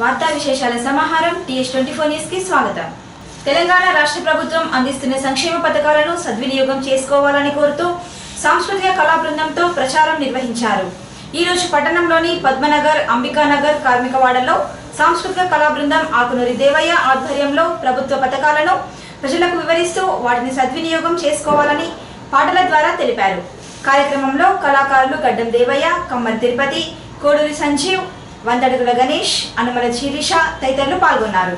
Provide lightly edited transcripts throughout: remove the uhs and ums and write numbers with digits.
వార్తా విశేషాల సమాహారం TH24 న్యూస్ కి స్వాగతం. తెలంగాణ రాష్ట్ర ప్రభుత్వం అందిస్తున్న సంక్షేమ పథకాలను సద్వినియోగం చేసుకోవాలని కోరుతూ సాంస్కృతిక కళా బృందంతో ప్రచారం నిర్వహించారు. ఈ రోజు పట్టణంలోని పద్మనగర్, అంబికానగర్ కార్మికవాడలో సాంస్కృతిక కళా బృందం ఆకునూరి దేవయ్య ఆధ్వర్యంలో ప్రభుత్వ పథకాలను ప్రజలకు వివరిస్తూ వాటిని సద్వినియోగం చేసుకోవాలని పాటల ద్వారా తెలిపారు. కార్యక్రమంలో కళాకారులు గడ్డం దేవయ్య, కమ్మర్ తిరుపతి, కోడూరి సంజీవ్, వందడుగుల గణేష్, అనుమల శిరీష తదితరులు పాల్గొన్నారు.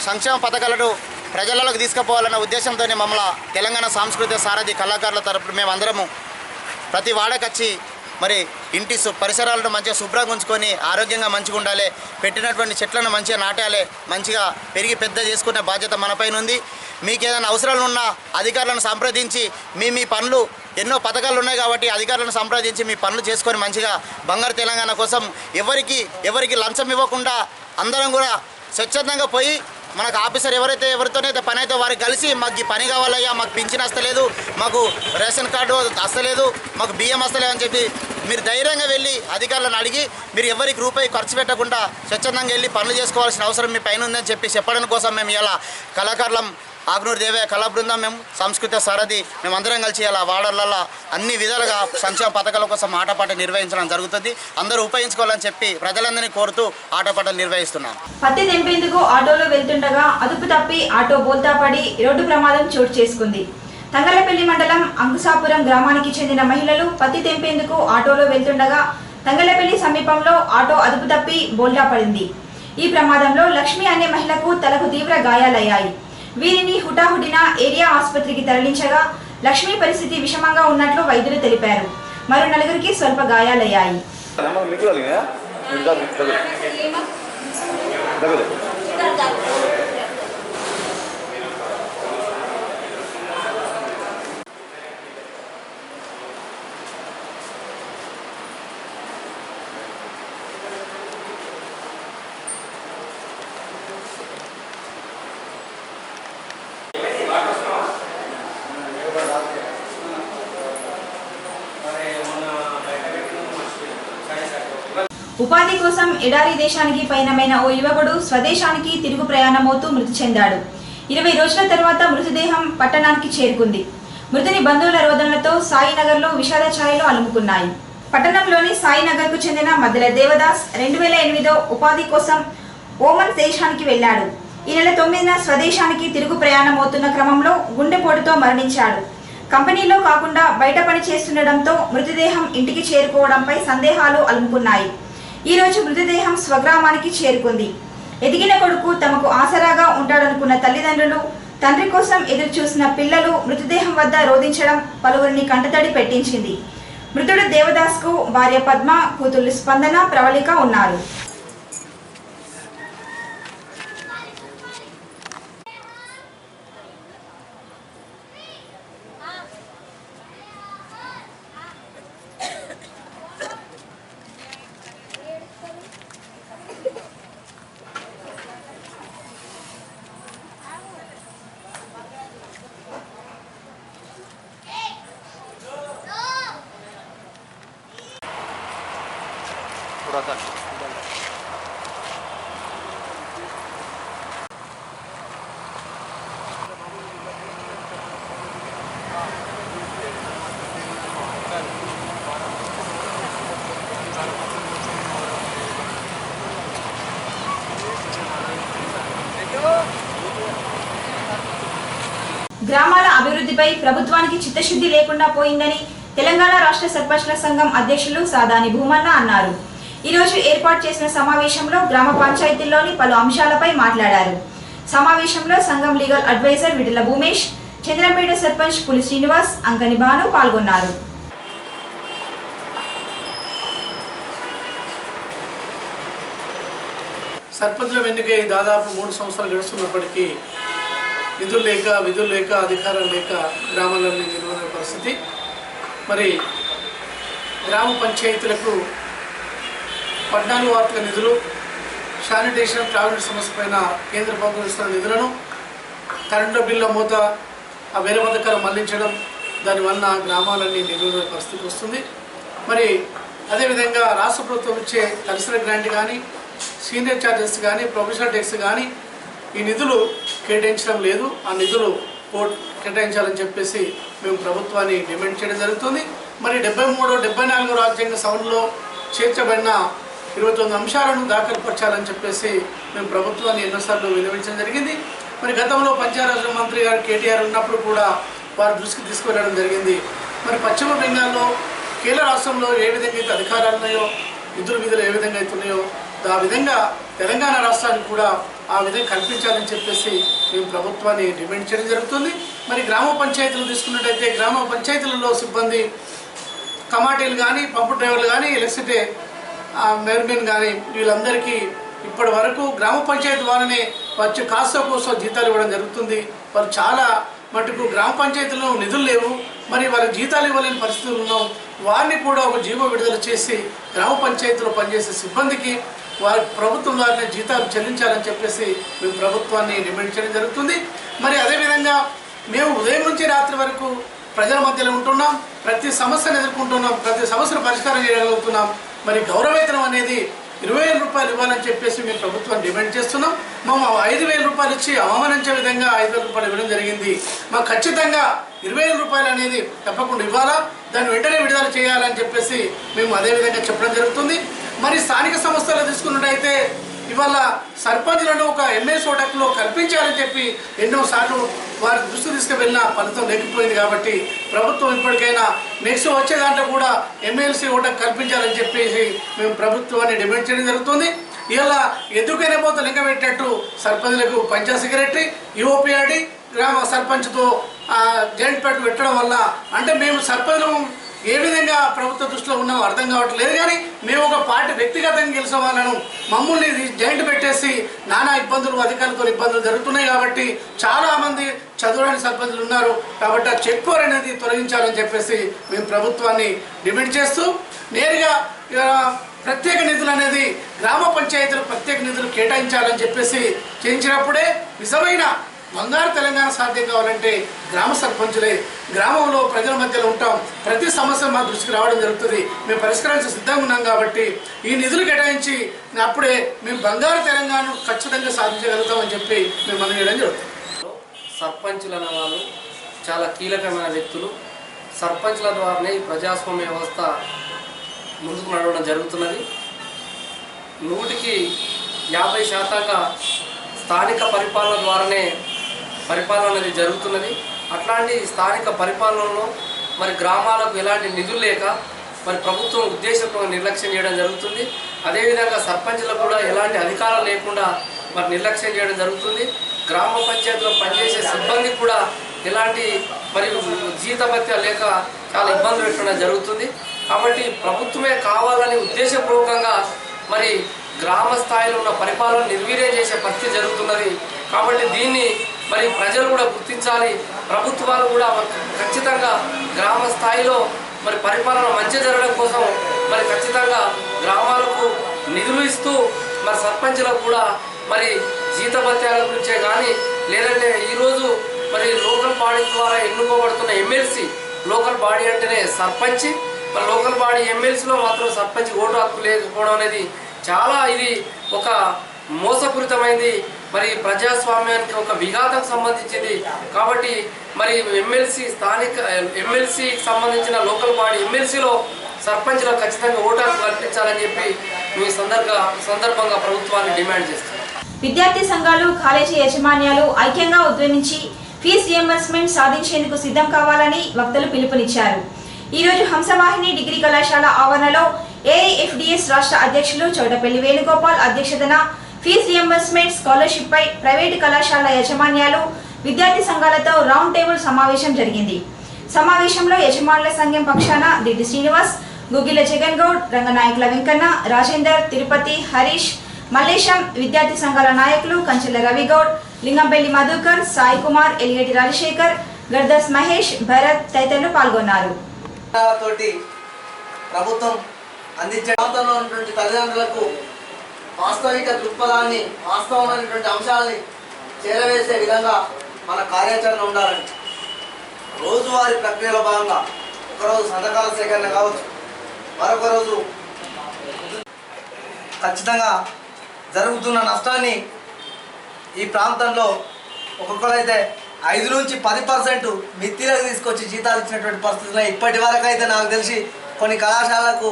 సంక్షేమ పథకాలను ప్రజలలోకి తీసుకుపోవాలన్న ఉద్దేశంతో మమ్మల్ని తెలంగాణ సాంస్కృతిక సారథి కళాకారుల తరపున మేమందరము ప్రతి వాడకొచ్చి మరి ఇంటి పరిసరాలను మంచిగా శుభ్రంగా ఉంచుకొని ఆరోగ్యంగా మంచిగా ఉండాలి, పెట్టినటువంటి చెట్లను మంచిగా నాటాలి, మంచిగా పెరిగి పెద్ద చేసుకునే బాధ్యత మనపైన ఉంది. మీకు ఏదైనా అవసరాలు ఉన్నా అధికారులను సంప్రదించి మీ పనులు ఎన్నో పథకాలు ఉన్నాయి కాబట్టి అధికారులను సంప్రదించి మీ పనులు చేసుకొని మంచిగా బంగారు తెలంగాణ కోసం ఎవరికి లంచం ఇవ్వకుండా అందరం కూడా స్వచ్ఛందంగా పోయి మనకు ఆఫీసర్ ఎవరితోనైతే పని అయితే వారికి కలిసి మాకు ఈ పని కావాలయ్యా, మాకు పింఛన్ వస్తలేదు, మాకు రేషన్ కార్డు వస్తలేదు, మాకు బియ్యం వస్తలేదు అని చెప్పి మీరు ధైర్యంగా వెళ్ళి అధికారులను అడిగి మీరు ఎవరికి రూపాయి ఖర్చు పెట్టకుండా స్వచ్ఛందంగా వెళ్ళి పనులు చేసుకోవాల్సిన అవసరం మీ పైన ఉందని చెప్పడం కోసం మేము ఇలా కళాకారులం ఆకునూరి దేవయ్య కళా బృందం, మేము సంస్కృత సారథి మేమందరం కలిసి ఇలా వార్డులలో అన్ని విధాలుగా సంక్షేమ పథకాల కోసం ఆటపాటలు నిర్వహించడం జరుగుతుంది. అందరూ ఉపయోగించుకోవాలని చెప్పి ప్రజలందరినీ కోరుతూ ఆటపాటలు నిర్వహిస్తున్నాం. పత్తి తెంపేందుకు ఆటోలో వెళ్తుండగా అదుపు తప్పి ఆటో బోల్తా పడి రోడ్డు ప్రమాదం చోటు చేసుకుంది. తంగళ్లపల్లి మండలం అంకుసాపురం గ్రామానికి చెందిన మహిళలు పత్తి తెంపేందుకు ఆటోలో వెళ్తుండగా తంగళ్లపల్లి సమీపంలో ఆటో అదుపు తప్పి బోల్తా పడింది. ఈ ప్రమాదంలో లక్ష్మి అనే మహిళకు తలకు తీవ్ర గాయాలయ్యాయి. వీరిని హుటాహుటిన ఏరియా ఆసుపత్రికి తరలించగా లక్ష్మి పరిస్థితి విషమంగా ఉన్నట్లు వైద్యులు తెలిపారు. మరో నలుగురికి స్వల్ప గాయాలయ్యాయి. ఉపాధి కోసం ఎడారి దేశానికి పయనమైన ఓ యువకుడు స్వదేశానికి తిరుగు ప్రయాణమవుతూ మృతి చెందాడు. 20 రోజుల తర్వాత మృతదేహం పట్టణానికి చేరుకుంది. మృతుని బంధువుల రోదనలతో సాయినగర్లో విషాద ఛాయలు అలుముకున్నాయి. పట్టణంలోని సాయినగర్కు చెందిన మద్దెల దేవదాస్ 2008లో ఉపాధి కోసం ఓమన్ దేశానికి వెళ్లాడు. ఈ నెల 9న స్వదేశానికి తిరుగు ప్రయాణమవుతున్న క్రమంలో గుండెపోటుతో మరణించాడు. కంపెనీలో కాకుండా బయట పని చేస్తుండటంతో మృతదేహం ఇంటికి చేరుకోవడంపై సందేహాలు అలుముకున్నాయి. ఈ రోజు మృతదేహం స్వగ్రామానికి చేరుకుంది. ఎదిగిన కొడుకు తమకు ఆసరాగా ఉంటాడనుకున్న తల్లిదండ్రులు, తండ్రి కోసం ఎదురు చూసిన పిల్లలు మృతదేహం వద్ద రోధించడం పలువురిని కంటతడి పెట్టించింది. మృతుడు దేవదాస్ కు భార్య పద్మ, కూతుళ్లు స్పందన, ప్రవళిక ఉన్నారు. గ్రామాల అభివృద్ధిపై ప్రభుత్వానికి చిత్తశుద్ధి లేకుండా పోయిందని తెలంగాణ రాష్ట్ర సర్పంచ్ల సంఘం అధ్యక్షులు సాదాని భూమన్న అన్నారు. ఈ రోజు ఏర్పాటు చేసిన సమావేశంలో గ్రామ పంచాయతీల్లోని పలు అంశాలపై మాట్లాడారు. సమావేశంలో సంఘం లీగల్ అడ్వైజర్ విటల భూమేష్, చంద్రంపేట సర్పంచ్ పులి శ్రీనివాస్, అంకని భాను పాల్గొన్నారు. సర్పంచుల ఎన్నికై దాదాపు 3 సంవత్సరాలు గడుస్తున్నప్పటికీ నిధులు లేక, విధులు లేక, అధికారం లేక గ్రామాలన్నీ నిర్వహణ పరిస్థితి. మరి గ్రామ పంచాయతీలకు 14 వార్తల నిధులు, శానిటేషన్, ట్రావెల్ సమస్య పైన కేంద్ర ప్రభుత్వం ఇస్తున్న నిధులను కరెంటు బిల్లు మూత, ఆ వేరే పథకాలు మళ్లించడం, దానివల్ల గ్రామాలన్నీ నిర్వహణ పరిస్థితి వస్తుంది. మరి అదేవిధంగా రాష్ట్ర ప్రభుత్వం ఇచ్చే కల్చరల్ గ్రాంట్ కానీ, సీనియర్ ఛార్జెస్ కానీ, ప్రొఫెషనల్ ట్యాక్స్ కానీ ఈ నిధులు కేటాయించడం లేదు. ఆ నిధులు కేటాయించాలని చెప్పేసి మేము ప్రభుత్వాన్ని డిమాండ్ చేయడం జరుగుతుంది. మరి 73, 74 రాజ్యాంగ సవరణలో చేర్చబడిన 29 అంశాలను దాఖలుపరచాలని చెప్పేసి మేము ప్రభుత్వాన్ని ఎన్నోసార్లు విన్నవించడం జరిగింది. మరి గతంలో పంచాయతీరాజ్ మంత్రి గారు కేటీఆర్ ఉన్నప్పుడు కూడా వారి దృష్టికి తీసుకువెళ్ళడం జరిగింది. మరి పశ్చిమ బెంగాల్లో, కేరళ రాష్ట్రంలో ఏ విధంగా అయితే అధికారాలు ఉన్నాయో, విధులు ఏ విధంగా అయితే ఉన్నాయో ఆ విధంగా తెలంగాణ రాష్ట్రానికి కూడా ఆ విధంగా కల్పించాలని చెప్పేసి మేము ప్రభుత్వాన్ని డిమాండ్ చేయడం జరుగుతుంది. మరి గ్రామ పంచాయతీలు తీసుకున్నట్టయితే గ్రామ పంచాయతీలలో సిబ్బంది, కమాటీలు కానీ, పంపు డ్రైవర్లు కానీ, ఎలక్ట్రిసిటీ మెయిర్మెన్ కానీ వీళ్ళందరికీ ఇప్పటి వరకు గ్రామ పంచాయతీ వాళ్ళనే వచ్చి కాస్త కోసం జీతాలు ఇవ్వడం జరుగుతుంది. వాళ్ళు చాలా మటుకు గ్రామ పంచాయతీలో నిధులు లేవు, మరి వాళ్ళకి జీతాలు ఇవ్వలేని పరిస్థితులు ఉన్నాం. వారిని కూడా ఒక జీవో విడుదల చేసి గ్రామ పంచాయతీలో పనిచేసే సిబ్బందికి వారి ప్రభుత్వం వారిని జీతాలు చెల్లించాలని చెప్పేసి మేము ప్రభుత్వాన్ని డిమాండ్ చేయడం జరుగుతుంది. మరి అదేవిధంగా మేము ఉదయం నుంచి రాత్రి వరకు ప్రజల మధ్యలో ఉంటున్నాం, ప్రతి సమస్యను ఎదుర్కొంటున్నాం, ప్రతి సమస్యను పరిష్కారం చేయగలుగుతున్నాం. మరి గౌరవేతనం అనేది 20,000 రూపాయలు ఇవ్వాలని చెప్పేసి మేము ప్రభుత్వాన్ని డిమాండ్ చేస్తున్నాం. మేము 5,000 రూపాయలు ఇచ్చి అవమానించే విధంగా 5,000 రూపాయలు ఇవ్వడం జరిగింది. మాకు ఖచ్చితంగా 20,000 రూపాయలు అనేది తప్పకుండా ఇవ్వాలా, దాన్ని వెంటనే విడుదల చేయాలని చెప్పేసి మేము అదేవిధంగా చెప్పడం జరుగుతుంది. మరి స్థానిక సంస్థలు తీసుకున్నట్టయితే ఇవాళ సర్పంచ్లను ఒక ఎమ్మెల్సీ ఓటకులో కల్పించాలని చెప్పి ఎన్నోసార్లు వారి దృష్టి తీసుకువెళ్ళిన ఫలితం లేకపోయింది. కాబట్టి ప్రభుత్వం ఇప్పటికైనా నెక్స్ట్ వచ్చే దాంట్లో కూడా ఎమ్మెల్సీ ఓటకు కల్పించాలని చెప్పేసి మేము ప్రభుత్వాన్ని డిమాండ్ చేయడం జరుగుతుంది. ఇలా ఎందుకైనా పోతే లెక్క పెట్టినట్టు సర్పంచ్లకు పంచాయత్ సెక్రటరీ, యుఓపిఆర్డి, గ్రామ సర్పంచ్తో జాయింట్ ప్యాట్ పెట్టడం వల్ల అంటే మేము సర్పంచ్ ఏ విధంగా ప్రభుత్వ దృష్టిలో ఉన్నామో అర్థం కావట్లేదు. కానీ మేము ఒక పార్టీ వ్యక్తిగతంగా గెలిచిన వాళ్ళను మమ్మల్ని జాయింట్ పెట్టేసి నానా ఇబ్బందులు, అధికారులతో ఇబ్బందులు జరుగుతున్నాయి. కాబట్టి చాలామంది చదువురాని సర్పంచులు ఉన్నారు. కాబట్టి ఆ చెక్ పవర్ అనేది తొలగించాలని చెప్పేసి మేము ప్రభుత్వాన్ని డిమాండ్ చేస్తూ నేరుగా ప్రత్యేక నిధులు అనేది గ్రామ పంచాయతీలు ప్రత్యేక నిధులు కేటాయించాలని చెప్పేసి చేయించినప్పుడే నిజమైన బంగారు తెలంగాణ సాధ్యం కావాలంటే గ్రామ సర్పంచులే. గ్రామంలో ప్రజల మధ్యలో ఉంటాం, ప్రతి సమస్య మా దృష్టికి రావడం జరుగుతుంది. మేము పరిష్కరించ సిద్ధంగా ఉన్నాం. కాబట్టి ఈ నిధులు కేటాయించి అప్పుడే మేము బంగారు తెలంగాణను ఖచ్చితంగా సాధించగలుగుతామని చెప్పి మేము అనడం జరుగుతుంది. సర్పంచులు అనే వాళ్ళు చాలా కీలకమైన వ్యక్తులు. సర్పంచ్ల ద్వారానే ఈ ప్రజాస్వామ్య వ్యవస్థ ముందుకు నడవడం జరుగుతున్నది. 100కి 50% స్థానిక పరిపాలన ద్వారానే పరిపాలన అనేది జరుగుతున్నది. అట్లాంటి స్థానిక పరిపాలనలో మరి గ్రామాలకు ఎలాంటి నిధులు లేక మరి ప్రభుత్వం ఉద్దేశంతో నిర్లక్ష్యం చేయడం జరుగుతుంది. అదేవిధంగా సర్పంచ్లకు కూడా ఎలాంటి అధికారాలు లేకుండా మరి నిర్లక్ష్యం చేయడం జరుగుతుంది. గ్రామ పంచాయతీలో పనిచేసే సిబ్బందికి కూడా ఎలాంటి మరి జీతభత్య లేక చాలా ఇబ్బందులు పెట్టడం జరుగుతుంది. కాబట్టి ప్రభుత్వమే కావాలని ఉద్దేశపూర్వకంగా మరి గ్రామ స్థాయిలో ఉన్న పరిపాలన నిర్వీర్యం చేసే పరిస్థితి జరుగుతున్నది. కాబట్టి దీన్ని మరి ప్రజలు కూడా గుర్తించాలి. ప్రభుత్వాలు కూడా ఖచ్చితంగా గ్రామ స్థాయిలో మరి పరిపాలన మంచి జరగడం కోసం మరి ఖచ్చితంగా గ్రామాలకు నిధులు ఇస్తూ మరి సర్పంచ్లకు కూడా మరి జీతభత్యాల గురించే కానీ లేదంటే ఈరోజు మరి లోకల్ బాడీ ద్వారా ఎన్నుకోబడుతున్న ఎమ్మెల్సీ, లోకల్ బాడీ అంటేనే సర్పంచ్, మరి లోకల్ బాడీ ఎమ్మెల్సీలో మాత్రం సర్పంచ్ ఓటు హక్కు లేకపోవడం అనేది చాలా ఇది ఒక మోసపూరితమైంది. మరి ప్రజాస్వామ్యానికి ఒక విఘాతం సంబంధించింది. కాబట్టి మరి ఎమ్మెల్సీ స్థానిక ఎమ్మెల్సీకి సంబంధించిన లోకల్ బాడీ ఎమ్మెల్సీలో సర్పంచ్లకు ఖచ్చితంగా ఓటు హక్కు కల్పించాలని చెప్పి మీ సందర్భంగా ప్రభుత్వాన్ని డిమాండ్ చేస్తున్నారు. విద్యార్థి సంఘాలు, కాలేజీ యాజమాన్యాలు ఐక్యంగా ఉద్యమించి ఫీజు రియంబర్స్మెంట్ సాధించేందుకు సిద్ధం కావాలని వక్తలు పిలుపునిచ్చారు. ఈరోజు హంసవాహిని డిగ్రీ కళాశాల ఆవరణలో ఏఐఎఫ్డిఎస్ రాష్ట్ర అధ్యక్షులు చౌడపల్లి వేణుగోపాల్ అధ్యక్షతన ఫీజు రియంబర్స్మెంట్ స్కాలర్షిప్ పై ప్రైవేటు కళాశాల యాజమాన్యాలు, విద్యార్థి సంఘాలతో రౌండ్ టేబుల్ సమావేశం జరిగింది. సమావేశంలో యజమానుల సంఘం పక్షాన దిడ్డి శ్రీనివాస్, గుగ్గిల జగన్ గౌడ్, రంగనాయకుల వెంకన్న, రాజేందర్, తిరుపతి, హరీష్, మల్లేశం విద్యార్థి సంఘాల నాయకులు కంచెల రవిగౌడ్, లింగంపల్లి మధుకర్, సాయి కుమార్, ఎలిగేటి రాజశేఖర్, గర్దస్ మహేష్, భరత్ తదితరులు పాల్గొన్నారు. ప్రభుత్వం అందించడంలో ఉన్నటువంటి తల్లిదండ్రులకు వాస్తవిక దృక్పథాన్ని, వాస్తవమైనటువంటి అంశాలని చేరవేసే విధంగా మన కార్యాచరణ ఉండాలని రోజువారీ ప్రక్రియలో భాగంగా ఒకరోజు సంతకాల సేకరణ కావచ్చు, మరొక రోజు ఖచ్చితంగా జరుగుతున్న నష్టాన్ని ఈ ప్రాంతంలో ఒక్కొక్కరైతే 5 నుంచి 10% మిత్తిలకు తీసుకొచ్చి జీతాలు ఇచ్చినటువంటి పరిస్థితులు ఇప్పటి వరకు అయితే నాకు తెలిసి కొన్ని కళాశాలలకు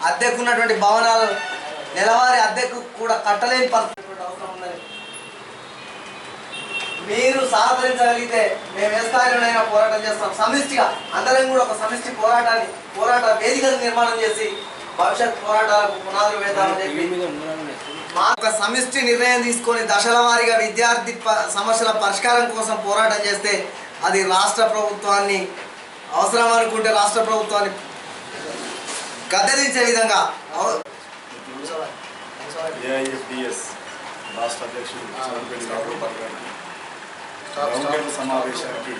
అద్దెకున్నటువంటి భవనాలు నెలవారీ అద్దెకు కూడా కట్టలేని పరిస్థితి అవసరం ఉందని మీరు సహకరించగలిగితే మేము ఏ స్థాయిలోనైనా పోరాటం చేస్తాం. సమిష్టిగా అందరం కూడా ఒక సమిష్టి పోరాట వేదికను నిర్మాణం చేసి భవిష్యత్ పోరాటాలకు పునాదులు వేద్దామని చెప్పి మా ఒక సమిష్టి నిర్ణయం తీసుకొని దశల వారీగా విద్యార్థి సమస్యల పరిష్కారం కోసం పోరాటం చేస్తే అది రాష్ట్ర ప్రభుత్వాన్ని అవసరం అనుకుంటే రాష్ట్ర ప్రభుత్వాన్ని గద్దెదించే విధంగా ఏఐఎఫ్డిఎస్ రాష్ట్ర అధ్యక్షుడు రౌండ్ టేబుల్ సమావేశానికి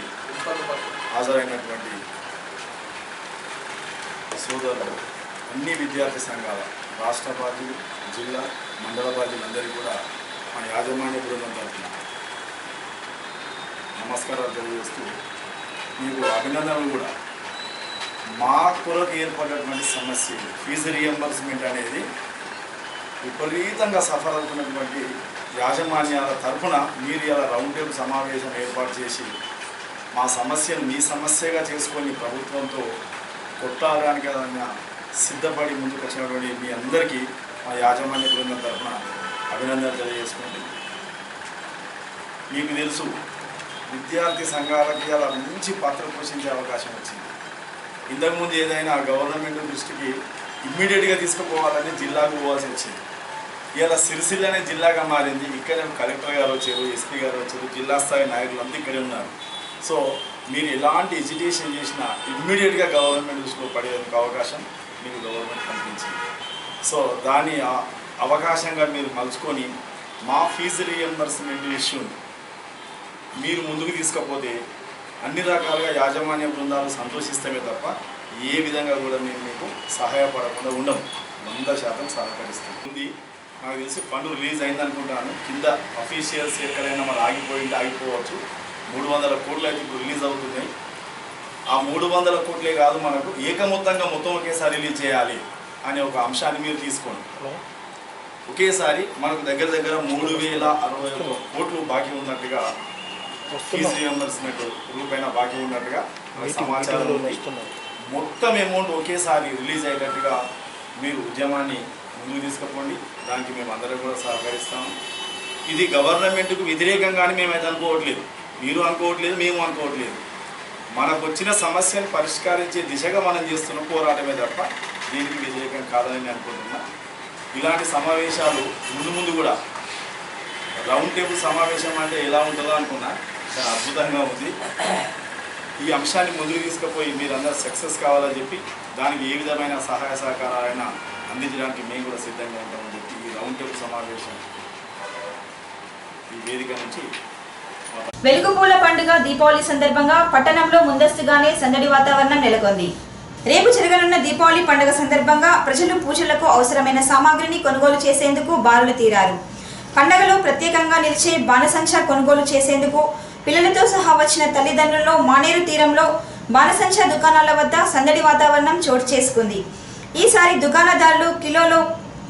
హాజరైనటువంటి సోదరులు, అన్ని విద్యార్థి సంఘాల రాష్ట్ర బాధ్యులు, జిల్లా మండల బాధ్యులందరికీ కూడా మన యాజమాన్య బృందం తరఫున నమస్కారాలు తెలియజేస్తూ మీకు అభినందనలు కూడా. మా కొరకు ఏర్పడినటువంటి సమస్య ఫీజు రియంబర్స్మెంట్ అనేది విపరీతంగా సఫర్ అవుతున్నటువంటి యాజమాన్యాల తరఫున మీరు ఇలా రౌండ్ టేబుల్ సమావేశం ఏర్పాటు చేసి మా సమస్యను మీ సమస్యగా చేసుకొని ప్రభుత్వంతో కొట్టాడానికి సిద్ధపడి ముందుకు వచ్చినటువంటి మీ అందరికీ మా యాజమాన్య బృందం తరఫున అభినందనలు తెలియజేసుకోండి. మీకు తెలుసు, విద్యార్థి సంఘాలకి అలా మంచి పాత్ర పోషించే అవకాశం వచ్చింది. ఇంతకుముందు ఏదైనా గవర్నమెంట్ దృష్టికి ఇమ్మీడియట్గా తీసుకుపోవాలని జిల్లాకు పోవాల్సి వచ్చింది. ఇలా సిరిసిల్ల అనే జిల్లాగా మారింది. ఇక్కడ కలెక్టర్ గారు వచ్చారు, ఎస్పీ గారు వచ్చారు, జిల్లా స్థాయి నాయకులు అంతా ఇక్కడే ఉన్నారు. సో మీరు ఎలాంటి ఎడ్యుకేషన్ చేసినా ఇమ్మీడియట్గా గవర్నమెంట్ దృష్టిలో పడేందుకు అవకాశం మీకు గవర్నమెంట్ కల్పించింది. సో దాని అవకాశంగా మీరు మలుచుకొని మా ఫీజు రియంబర్స్మెంట్ ఇష్యూని మీరు ముందుకు తీసుకపోతే అన్ని రకాలుగా యాజమాన్య బృందాలు సంతోషిస్తమే తప్ప ఏ విధంగా కూడా మేము మీకు సహాయపడకుండా ఉండము. 100% సహకరిస్తుంది. నాకు తెలిసి ఫండ్ రిలీజ్ అయిందనుకుంటాను. కింద అఫీషియల్స్ ఎక్కడైనా మరి ఆగిపోవచ్చు. 300 కోట్లు అయితే ఇప్పుడు రిలీజ్ అవుతున్నాయి. ఆ 300 కోట్లే కాదు, మనకు ఏకమొత్తంగా మొత్తం ఒకేసారి రిలీజ్ చేయాలి అనే ఒక అంశాన్ని మీరు తీసుకోండి. ఒకేసారి మనకు దగ్గర 3061 కోట్లు బాకీ ఉన్నట్టుగా ఫీజు రియంబర్స్మెంట్ రూపైన బాకీ ఉన్నట్టుగా సమాచారం ఉంది. మొత్తం అమౌంట్ ఒకేసారి రిలీజ్ అయ్యేటట్టుగా మీరు ఉద్యమాన్ని ముందుకు తీసుకుపోండి. దానికి మేము అందరం కూడా సహకరిస్తాము. ఇది గవర్నమెంట్కు వ్యతిరేకంగానే మేమైతే అనుకోవట్లేదు, మీరు అనుకోవట్లేదు, మేము అనుకోవట్లేదు. మనకు వచ్చిన సమస్యను పరిష్కరించే దిశగా మనం చేస్తున్న పోరాటమే తప్ప దీనికి వ్యతిరేకం కాదని నేను అనుకుంటున్నా. ఇలాంటి సమావేశాలు ముందు కూడా రౌండ్ టేబుల్ సమావేశం అంటే ఎలా ఉంటుందో అనుకున్నా, చాలా అద్భుతంగా ఉంది. ఈ అంశాన్ని ముందుకు తీసుకుపోయి మీరందరూ సక్సెస్ కావాలని చెప్పి దానికి ఏ విధమైన సహాయ సహకారాలైనా అందించడానికి మేము కూడా సిద్ధంగా ఉంటామని చెప్పి ఈ రౌండ్ టేబుల్ సమావేశం ఈ వేదిక నుంచి. వెలుగుపూల పండుగ దీపావళి సందర్భంగా పట్టణంలో ముందస్తుగానే సందడి వాతావరణం నెలకొంది. రేపు జరగనున్న దీపావళి పండుగ సందర్భంగా ప్రజలు పూజలకు అవసరమైన సామాగ్రిని కొనుగోలు చేసేందుకు బారులు తీరారు. పండుగలో ప్రత్యేకంగా నిలిచే బాణసంచా కొనుగోలు చేసేందుకు పిల్లలతో సహా వచ్చిన తల్లిదండ్రుల్లో మానేరు తీరంలో బాణసంచా దుకాణాల వద్ద సందడి వాతావరణం చోటు చేసుకుంది. ఈసారి దుకాణదారులు కిలోలో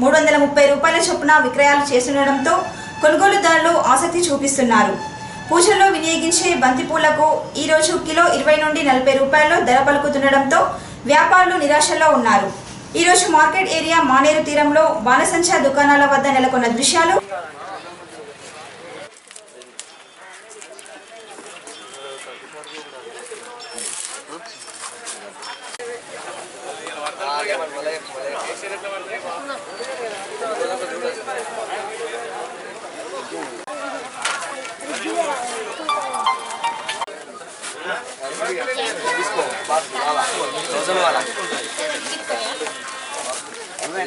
330 రూపాయల చొప్పున విక్రయాలు చేస్తుండటంతో కొనుగోలుదారులు ఆసక్తి చూపిస్తున్నారు. పూజల్లో వినియోగించే బంతిపూలకు ఈరోజు కిలో 20 నుండి 40 రూపాయల్లో ధర పలుకుతుండటంతో వ్యాపారులు నిరాశలో ఉన్నారు. ఈరోజు మార్కెట్ ఏరియా మానేరు తీరంలో బాణసంచా దుకాణాల వద్ద నెలకొన్న దృశ్యాలు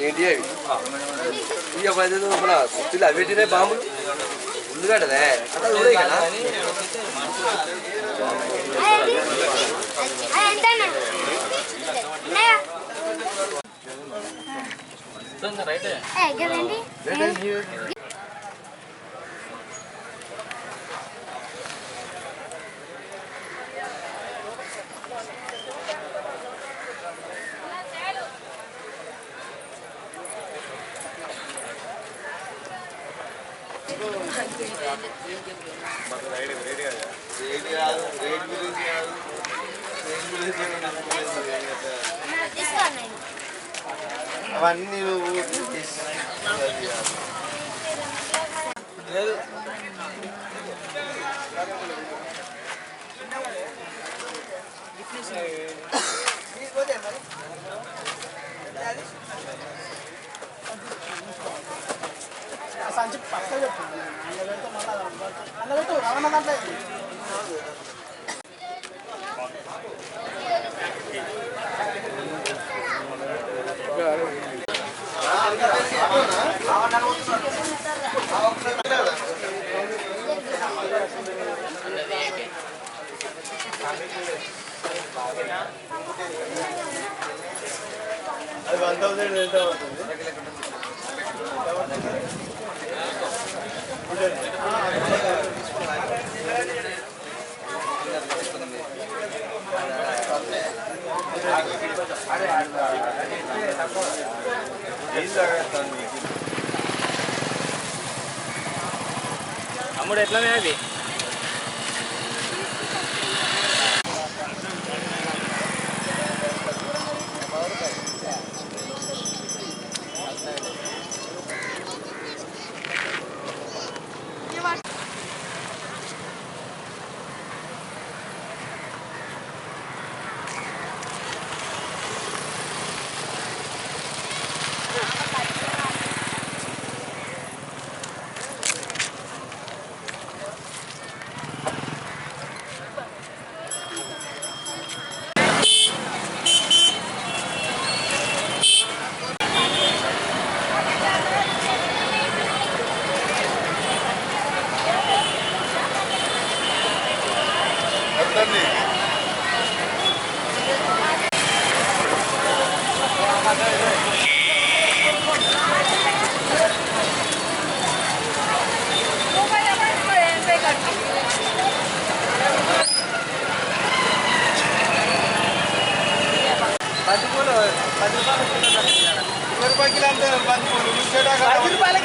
ఏంటి ఇక పది మన ఇలా పెట్టిన బాంబులు ఉల్లిగడ్డదే అట్లా చూడే కదా అవన్నీ సంచి పక్క చెప్తుంది అందులో రవాణా దాంట్లో అది 1000 ఎంత అవుతుంది అమ్ముడు ఎట్లనే అది ₹10 కిలో అంటే 10 రూపాయలు